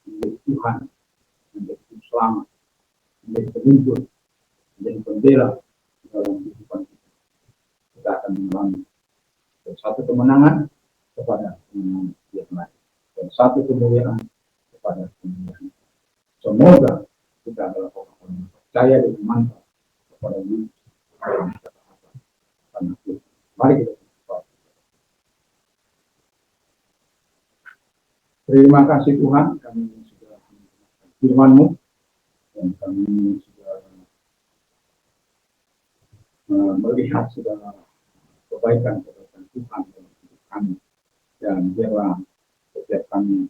menjadi Tuhan, menjadi Juru Selamat, menjadi penuntun, menjadi pembela dalam kehidupan kita, kita akan mengalami satu kemenangan kepada kemenangan yang lain, dan satu kemuliaan kepada kemuliaan. Semoga kita adalah orang-orang yang percaya dan mantap kepada Yesus dalam kata-kata karena Tuhan. Mari kita berdoa. Terima kasih Tuhan, kami sudah mendengarkan firman-Mu dan kami sudah melihat segala kebaikan-kebaikan Tuhan dalam hidup kami, dan biarlah setiap kami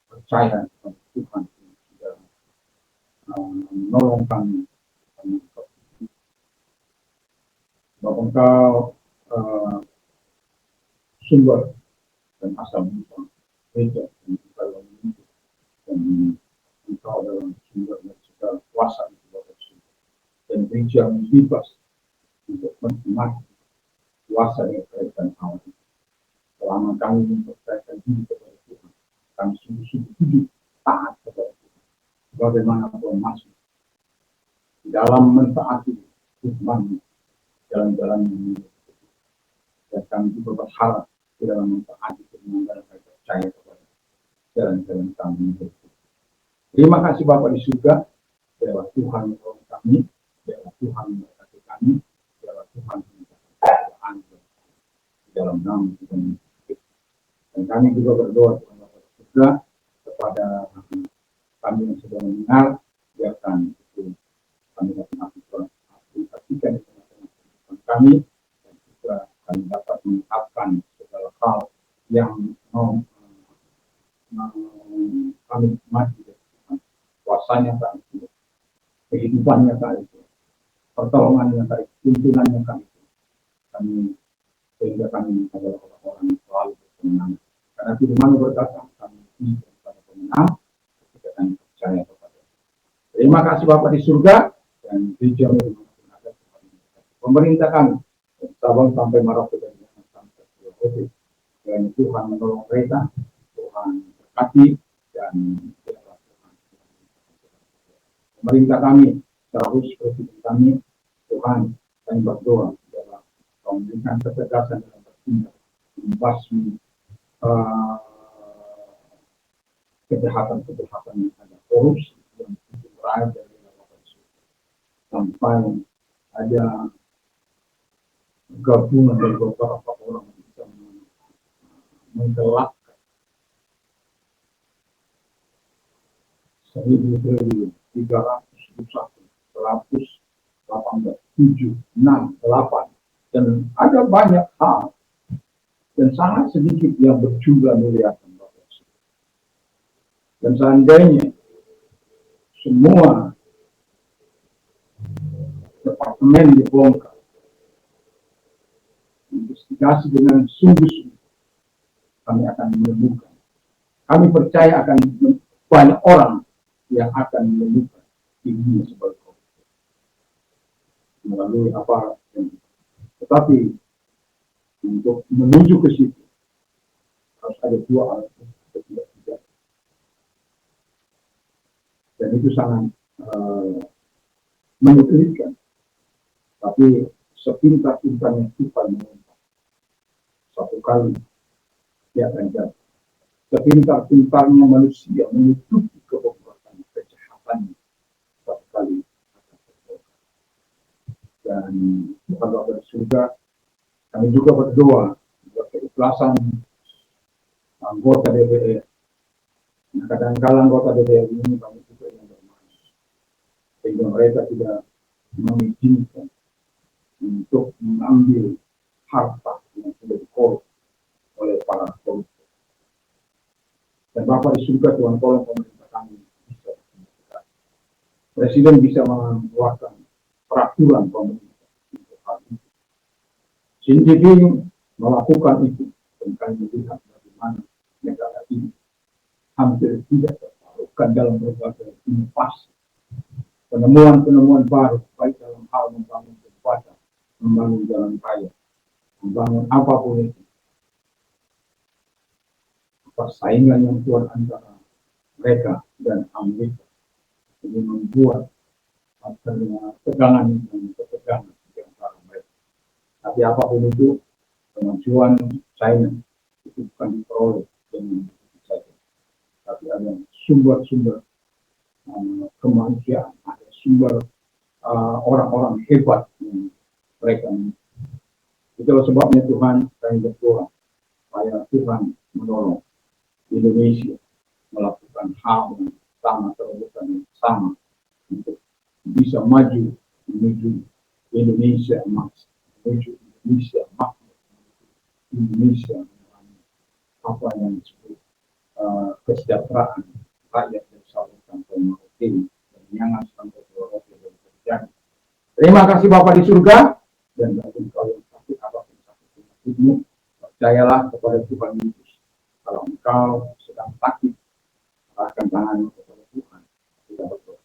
percaya kepada Tuhan yang sudah menolong kami bahwa Engkau sumber dan asal muasal gereja yang kita lalui, dan Engkau adalah sumber dan segala kuasa di bawah sumber, dan gereja bebas untuk menikmati kuasa dari kerajaan Allah. Selama kami mempercayakan diri kepada Tuhan, kami sungguh-sungguh hidup taat kepada Tuhan, bagaimanapun masuk di dalam mentaati firman, jalan-jalan yang mulia. Dan kami juga berharap di dalam mentaati firman dan kami percaya kepada jalan-jalan kami. Terima kasih Bapa di surga, biarlah Tuhan menolong kami, biarlah Tuhan memberkati kami, biarlah Tuhan memberkati keadaan di dalam nama Tuhan. Dan kami juga berdoa Tuhan Bapa di surga kepada kami yang sudah mendengar, biarkan itu kami dapat aplikasikan di tengah-tengah kehidupan kami, dan juga kami dapat mengungkapkan segala hal yang kami nikmati dari Tuhan, kuasanya kali itu, kehidupannya kali itu, pertolongannya kali itu, tuntunannya kali itu, sehingga kami adalah orang-orang yang selalu berkemenangan. Karena firman berkata, kami hidup pada pemenang ketika kami percaya kepada. Terima kasih Bapa di surga, dan gereja pemerintah kami Sabang sampai Merauke dan sampai Pulau. Dan Tuhan menolong mereka, Tuhan berkati, dan Tuhan pemerintah kami, terus presiden kami, Tuhan, kami berdoa dalam memberikan ketegasan dalam bertindak, membasmi kejahatan-kejahatan yang ada, korupsi yang berakhir dari sampai ada gabungan dari beberapa orang yang bisa menggelapkan 1.301, 118, 7, 6, 8, dan ada banyak hal dan sangat sedikit yang berjumlah miliaran. Dan seandainya semua departemen dibongkar, investigasi dengan sungguh-sungguh, kami akan menemukan. Kami percaya akan banyak orang yang akan menemukan dirinya sebagai koruptor melalui aparat. Tetapi untuk menuju ke situ harus ada dua alat bukti. Dan itu sangat menyulitkan. Tapi sepintar-pintarnya Tuhan mengungkap, satu kali dia akan jatuh. Sepintar-pintarnya manusia menutupi kebohongan kejahatannya, satu kali akan terbongkar. Dan Tuhan Bapa di surga, kami juga berdoa buat keikhlasan anggota DPR. Nah, kadang-kadang anggota DPR ini kami juga yang bermain, sehingga mereka tidak mengizinkan untuk mengambil harta yang sudah dikorupsi oleh para koruptor. Dan Bapak di surga, Tuhan tolong pemerintah kami bisa menentukan. Presiden bisa mengeluarkan peraturan pemerintah untuk hal itu. Sehingga melakukan itu, dan kami melihat bagaimana negara ini hampir tidak tertaruhkan dalam berbagai inovasi, penemuan-penemuan baru, baik dalam hal membangun jembatan, membangun jalan raya, membangun apapun itu, persaingan yang kuat antara mereka dan Amerika ini membuat adanya tegangan dan ketegangan di antara mereka. Tapi apapun itu, kemajuan China itu bukan diperoleh dengan begitu saja, tapi ada sumber-sumber kemanusiaan, ada sumber orang-orang hebat yang mereka miliki. Itulah sebabnya Tuhan kami berdoa supaya Tuhan menolong Indonesia melakukan hal yang sama, terobosan yang sama untuk bisa maju menuju Indonesia emas, menuju Indonesia makmur, Indonesia mengalami apa yang disebut kesejahteraan rakyat yang selalu sampai merotiri dan jangan sampai merotiri dan terjadi. Terima kasih Bapak di surga, dan bagi engkau yang sakit apapun sakit penyakitmu, percayalah kepada Tuhan Yesus. Kalau engkau sedang sakit, serahkan tanganmu kepada Tuhan. Tidak betul.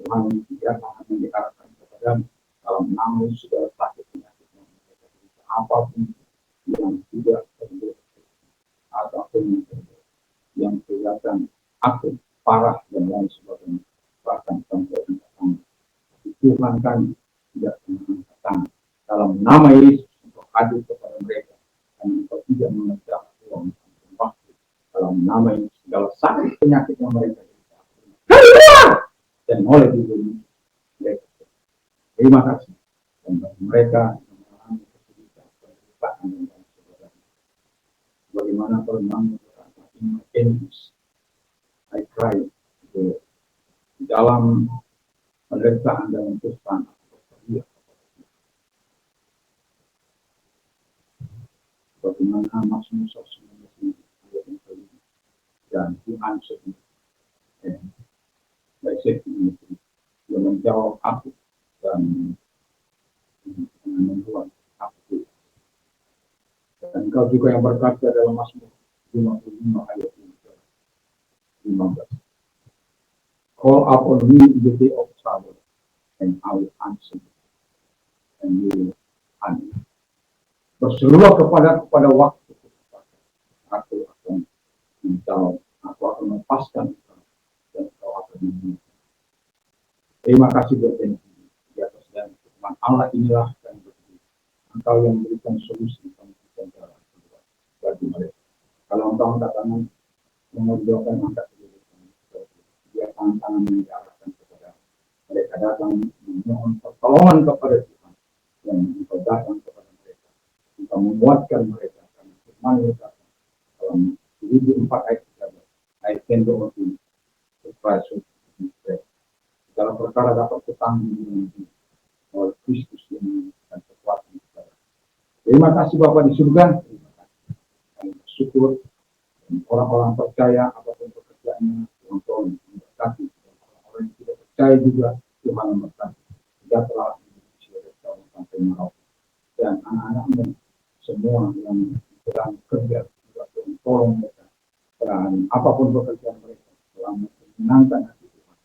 Tuhan tidak akan diarahkan kepadamu. Kalau namun sudah sakit penyakit yang mereka berita apapun yang tidak terjadi ataupun yang kelihatan akut, parah dan lain sebagainya, bahkan sampai angkat tangan. Tapi Tuhan kan tidak pernah angkat tangan. Dalam nama Yesus untuk hadir kepada mereka, dan engkau tidak mengejar uang waktu. Dalam nama Yesus segala sakit penyakit yang mereka derita dan oleh diri mereka. Terima kasih. Dan bagi mereka yang mengalami kesulitan, penderitaan dan lain sebagainya. Bagaimana perempuan berkata, in my enemies, I cry, di dalam penderitaan dan kesusahan aku berteriak kepada Tuhan. Bagaimana Mazmur 119 ayat yang kelima, dan Tuhan sendiri baik ini yang menjawab aku dan membuat aku. Dan engkau juga yang berkata dalam Mazmur 55 ayat 15. Call upon me in the day of trouble, and I will answer you, and you will answer. Berserulah kepada waktu aku akan menjawab, aku akan melepaskan dan kau akan menemukan. Terima kasih buat di atas dan firman Allah inilah dan berdiri. Engkau yang memberikan solusi dan jalan keluar bagi mereka. Kalau engkau angkat tangan, mengerjakan angkat dia tangan yang diarahkan kepada mereka datang memohon pertolongan kepada Tuhan, dan engkau datang kepada mereka, engkau menguatkan mereka karena firman mereka dalam Filipi 4 ayat 13, I can do all things through Christ who strengthens me. Dalam perkara dapat ketanggung oleh Kristus yang memberikan kekuatan kepada. Terima kasih Bapak di surga. Terima kasih. Kami bersyukur dan orang-orang percaya apapun pekerjaannya, Tuhan tolong memberkati. Orang-orang yang tidak percaya juga Tuhan memberkati. Tidak telah Indonesia dari tahun sampai Merauke dan anak-anaknya semua yang sedang kerja juga Tuhan tolong mereka. Dan apapun pekerjaan mereka selama menyenangkan hati Tuhan.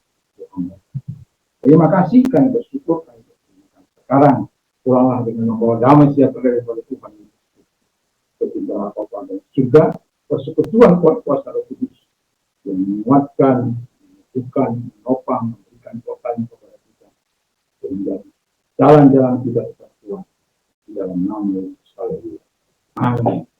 Terima kasih, kami bersyukur, kami bersyukur. Sekarang pulanglah dengan membawa damai sejahtera daripada Tuhan Yesus. Ketika Bapa dan juga persekutuan kuat kuasa Roh Kudus yang menguatkan, menentukan, menopang, memberikan kekuatan kepada kita sehingga jalan-jalan kita tetap kuat di dalam nama Yesus. Haleluya. Amin.